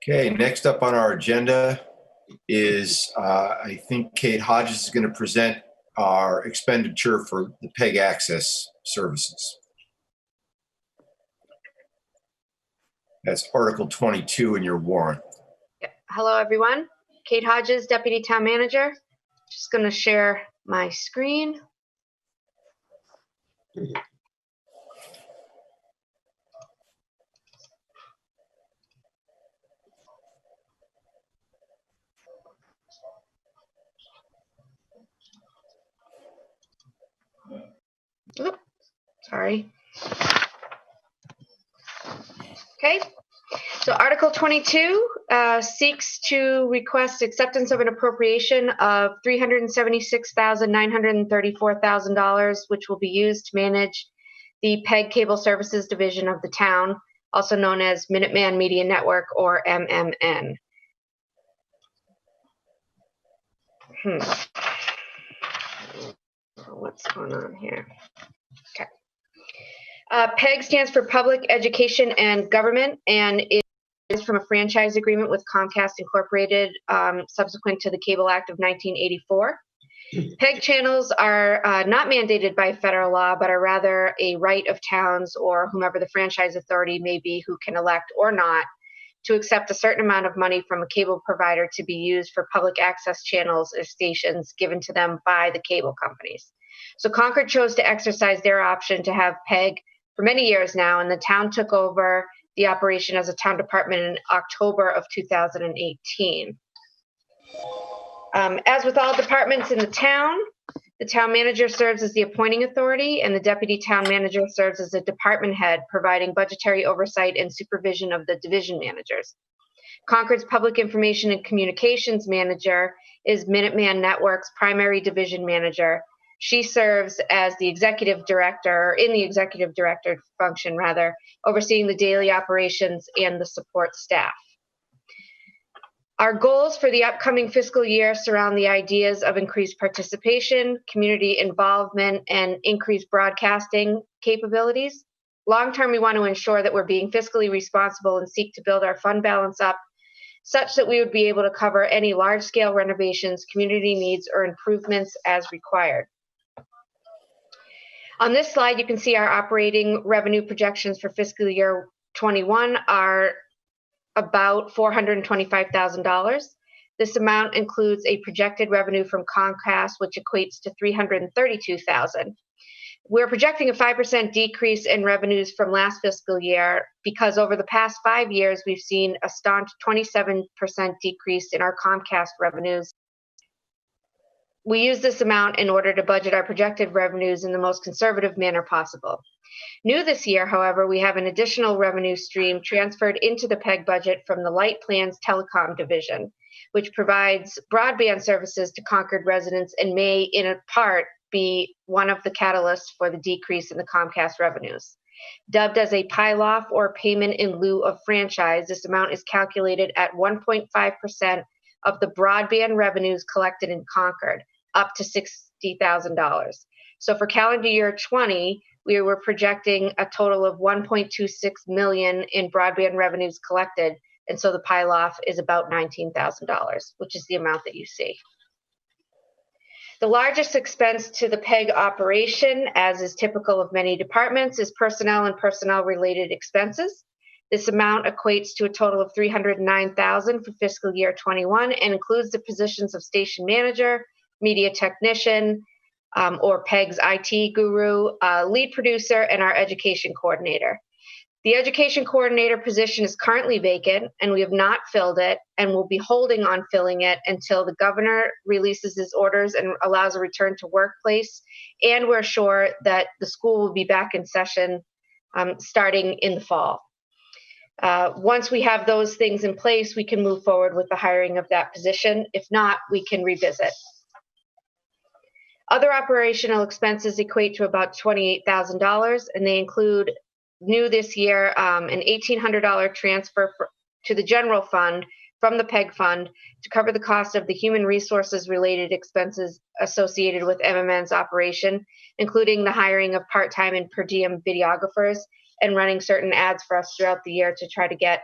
Okay, next up on our agenda is, I think Kate Hodges is going to present our expenditure for the PEG access services. That's Article 22 in your warrant. Hello, everyone. Kate Hodges, Deputy Town Manager. Just going to share my screen. Oops, sorry. Okay. So Article 22 seeks to request acceptance of an appropriation of $376,934,000, which will be used to manage the PEG Cable Services Division of the town, also known as Minuteman Media Network, or MMN. What's going on here? Okay. PEG stands for Public Education and Government, and it is from a franchise agreement with Comcast Incorporated subsequent to the Cable Act of 1984. PEG channels are not mandated by federal law, but are rather a right of towns or whomever the franchise authority may be who can elect or not to accept a certain amount of money from a cable provider to be used for public access channels or stations given to them by the cable companies. So Concord chose to exercise their option to have PEG for many years now, and the town took over the operation as a town department in October of 2018. As with all departments in the town manager serves as the appointing authority, and the deputy town manager serves as a department head, providing budgetary oversight and supervision of the division managers. Concord's public information and communications manager is Minuteman Network's primary division manager. She serves as the executive director, or in the executive director function rather, overseeing the daily operations and the support staff. Our goals for the upcoming fiscal year surround the ideas of increased participation, community involvement, and increased broadcasting capabilities. Long-term, we want to ensure that we're being fiscally responsible and seek to build our fund balance up such that we would be able to cover any large-scale renovations, community needs, or improvements as required. On this slide, you can see our operating revenue projections for fiscal year 21 are about $425,000. This amount includes a projected revenue from Comcast, which equates to $332,000. We're projecting a 5% decrease in revenues from last fiscal year because over the past 5 years, we've seen a staunch 27% decrease in our Comcast revenues. We use this amount in order to budget our projected revenues in the most conservative manner possible. New this year, however, we have an additional revenue stream transferred into the PEG budget from the Light Plans Telecom Division, which provides broadband services to Concord residents and may, in a part, be one of the catalysts for the decrease in the Comcast revenues. Dubbed as a PILOF or payment in lieu of franchise, this amount is calculated at 1.5% of the broadband revenues collected in Concord, up to $60,000. So for calendar year 20, we were projecting a total of $1.26 million in broadband revenues collected, and so the PILOF is about $19,000, which is the amount that you see. The largest expense to the PEG operation, as is typical of many departments, is personnel and personnel-related expenses. This amount equates to a total of $309,000 for fiscal year 21 and includes the positions of station manager, media technician, or PEG's IT guru, lead producer, and our education coordinator. The education coordinator position is currently vacant, and we have not filled it, and will be holding on filling it until the governor releases his orders and allows a return to workplace, and we're sure that the school will be back in session starting in the fall. Once we have those things in place, we can move forward with the hiring of that position. If not, we can revisit. Other operational expenses equate to about $28,000, and they include, new this year, an $1,800 transfer to the general fund from the PEG fund to cover the cost of the human resources related expenses associated with MMN's operation, including the hiring of part-time and per diem videographers and running certain ads for us throughout the year to try to get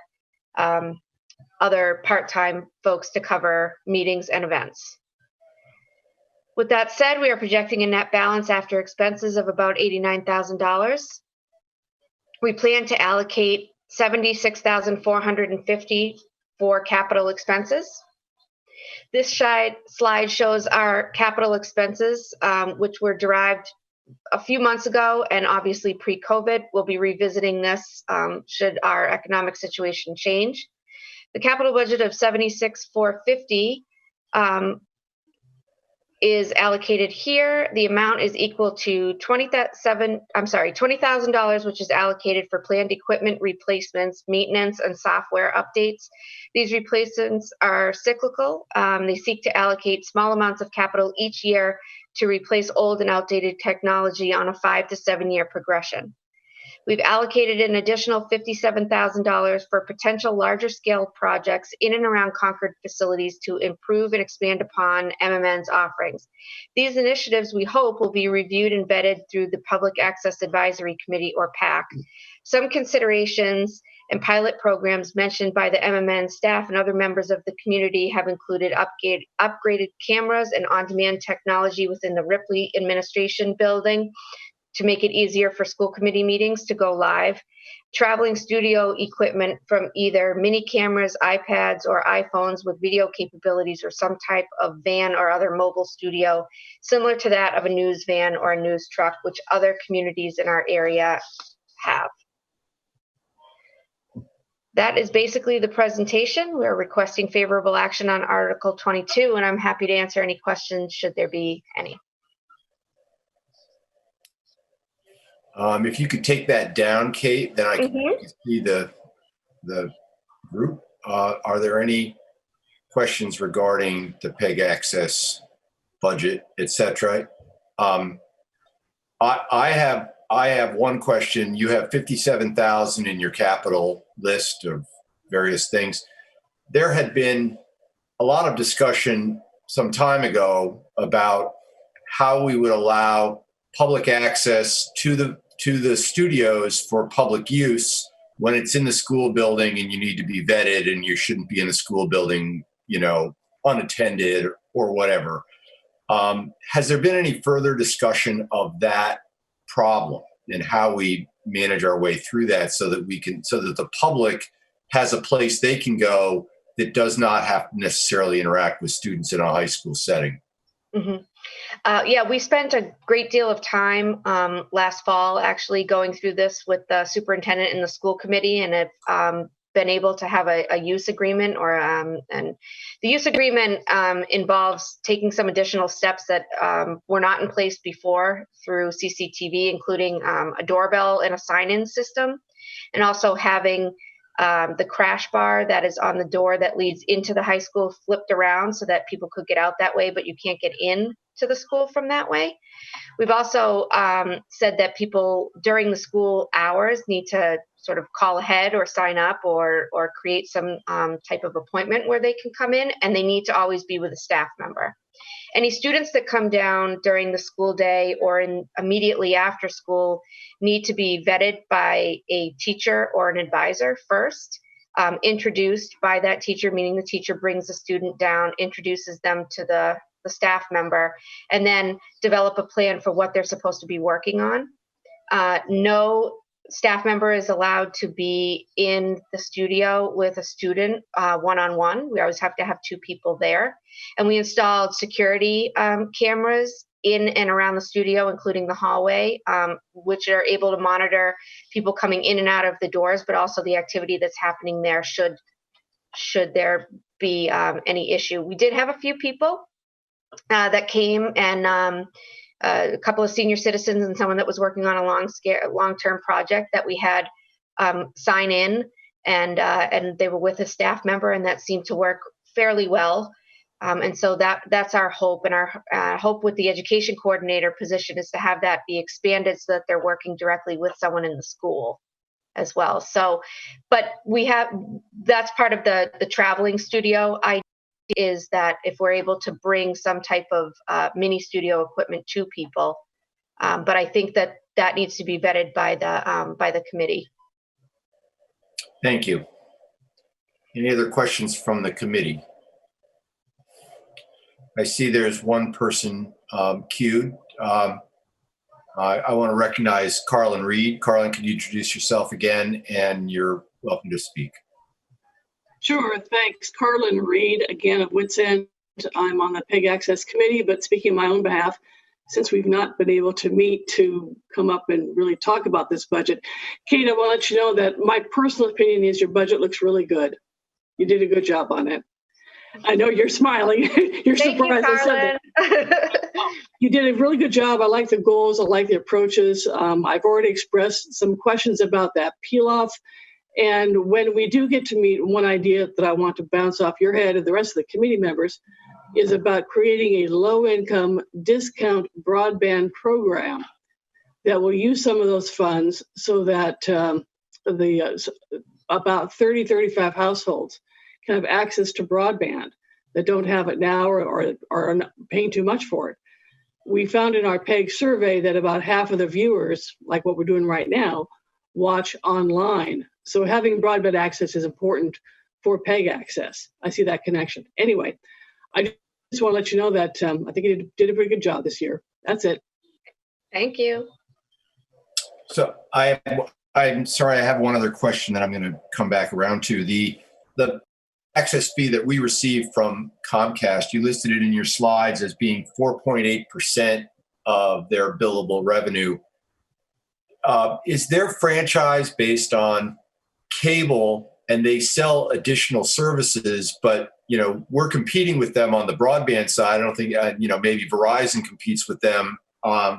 other part-time folks to cover meetings and events. With that said, we are projecting a net balance after expenses of about $89,000. We plan to allocate $76,450 for capital expenses. This slide shows our capital expenses, which were derived a few months ago and obviously pre-COVID. We'll be revisiting this should our economic situation change. The capital budget of $76,450 is allocated here. The amount is equal to $20,000, which is allocated for planned equipment replacements, maintenance, and software updates. These replacements are cyclical. They seek to allocate small amounts of capital each year to replace old and outdated technology on a 5 to 7 year progression. We've allocated an additional $57,000 for potential larger scale projects in and around Concord facilities to improve and expand upon MMN's offerings. These initiatives, we hope, will be reviewed and vetted through the Public Access Advisory Committee, or PAC. Some considerations and pilot programs mentioned by the MMN staff and other members of the community have included upgraded cameras and on-demand technology within the Ripley Administration Building to make it easier for school committee meetings to go live, traveling studio equipment from either mini cameras, iPads, or iPhones with video capabilities, or some type of van or other mobile studio similar to that of a news van or a news truck, which other communities in our area have. That is basically the presentation. We're requesting favorable action on Article 22, and I'm happy to answer any questions should there be any. If you could take that down, Kate, then I can see the group. Are there any questions regarding the PEG access budget, etc.? I have one question. You have 57,000 in your capital list of various things. There had been a lot of discussion some time ago about how we would allow public access to the studios for public use when it's in the school building and you need to be vetted and you shouldn't be in the school building, unattended or whatever. Has there been any further discussion of that problem and how we manage our way through that so that the public has a place they can go that does not have to necessarily interact with students in a high school setting? Yeah, we spent a great deal of time last fall actually going through this with the superintendent and the school committee, and have been able to have a use agreement, and the use agreement involves taking some additional steps that were not in place before through CCTV, including a doorbell and a sign-in system, and also having the crash bar that is on the door that leads into the high school flipped around so that people could get out that way, but you can't get in to the school from that way. We've also said that people during the school hours need to sort of call ahead or sign up or create some type of appointment where they can come in, and they need to always be with a staff member. Any students that come down during the school day or immediately after school need to be vetted by a teacher or an advisor first, introduced by that teacher, meaning the teacher brings the student down, introduces them to the staff member, and then develop a plan for what they're supposed to be working on. No staff member is allowed to be in the studio with a student one-on-one. We always have to have two people there. And we installed security cameras in and around the studio, including the hallway, which are able to monitor people coming in and out of the doors, but also the activity that's happening there should there be any issue. We did have a few people that came, and a couple of senior citizens and someone that was working on a long-term project that we had sign in, and they were with a staff member, and that seemed to work fairly well. And so that's our hope, and our hope with the education coordinator position is to have that be expanded so that they're working directly with someone in the school as well. So, but that's part of the traveling studio idea, is that if we're able to bring some type of mini studio equipment to people, but I think that needs to be vetted by the committee. Thank you. Any other questions from the committee? I see there's one person queued. I want to recognize Carlin Reed. Carlin, can you introduce yourself again? And you're welcome to speak. Sure, thanks. Carlin Reed, again of Wits End. I'm on the PEG Access Committee, but speaking on my own behalf, since we've not been able to meet to come up and really talk about this budget. Kate, I want to let you know that my personal opinion is your budget looks really good. You did a good job on it. I know you're smiling. You're Thank you, surprised I said Carlin. that. You did a really good job. I like the goals. I like the approaches. I've already expressed some questions about that peel off. And when we do get to meet, one idea that I want to bounce off your head and the rest of the committee members is about creating a low-income discount broadband program that will use some of those funds so that about 35 households can have access to broadband that don't have it now or are paying too much for it. We found in our PEG survey that about half of the viewers, like what we're doing right now, watch online. So having broadband access is important for PEG access. I see that connection. Anyway, I just want to let you know that I think you did a pretty good job this year. That's it. Thank you. So I'm sorry, I have one other question that I'm going to come back around to. The access fee that we received from Comcast, you listed it in your slides as being 4.8% of their billable revenue. Is their franchise based on cable and they sell additional services, but we're competing with them on the broadband side? I don't think maybe Verizon competes with them. I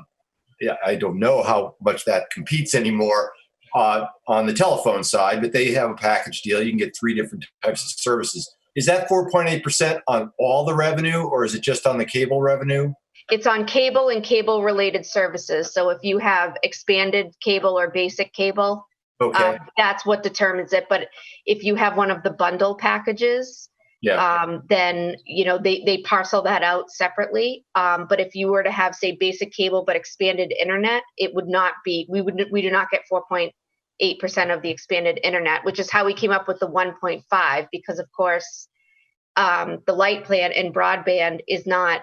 don't know how much that competes anymore on the telephone side, but they have a package deal. You can get 3 different types of services. Is that 4.8% on all the revenue, or is it just on the cable revenue? It's on cable and cable related services. So if you have expanded cable or basic cable, Okay. That's what determines it. But if you have one of the bundle packages, then they parcel that out separately. But if you were to have, say, basic cable but expanded internet, it would not be. We do not get 4.8% of the expanded internet, which is how we came up with the 1.5, because of course the light plan and broadband is not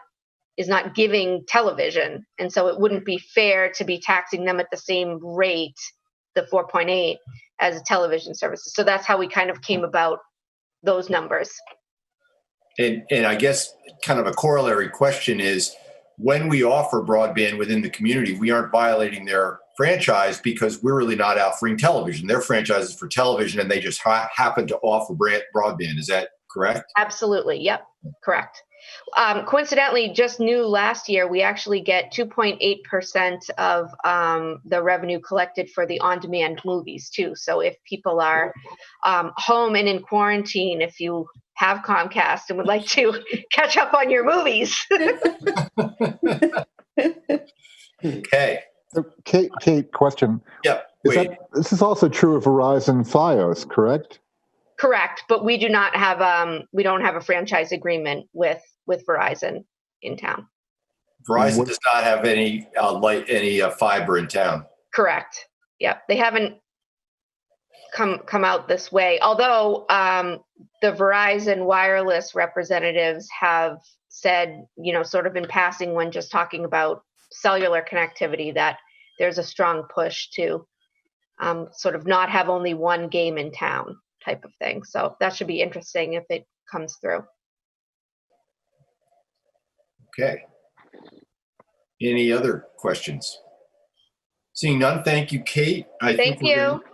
giving television, and so it wouldn't be fair to be taxing them at the same rate, the 4.8, as television services. So that's how we kind of came about those numbers. And I guess kind of a corollary question is, when we offer broadband within the community, we aren't violating their franchise because we're really not offering television. Their franchise is for television, and they just happen to offer broadband. Is that correct? Absolutely. Yep. Correct. Coincidentally, just new last year, we actually get 2.8% of the revenue collected for the on-demand movies too. So if people are home and in quarantine, if you have Comcast and would like to catch up on your movies. Okay. Kate, question. Yeah. This is also true of Verizon Fios, correct? Correct, but we do not have we don't have a franchise agreement with Verizon in town. Verizon does not have any fiber in town. Correct. Yep, they haven't come out this way. Although the Verizon wireless representatives have said, sort of in passing when just talking about cellular connectivity, that there's a strong push to sort of not have only one game in town type of thing. So that should be interesting if it comes through. Okay. Any other questions? Seeing none, thank you, Kate. Thank you.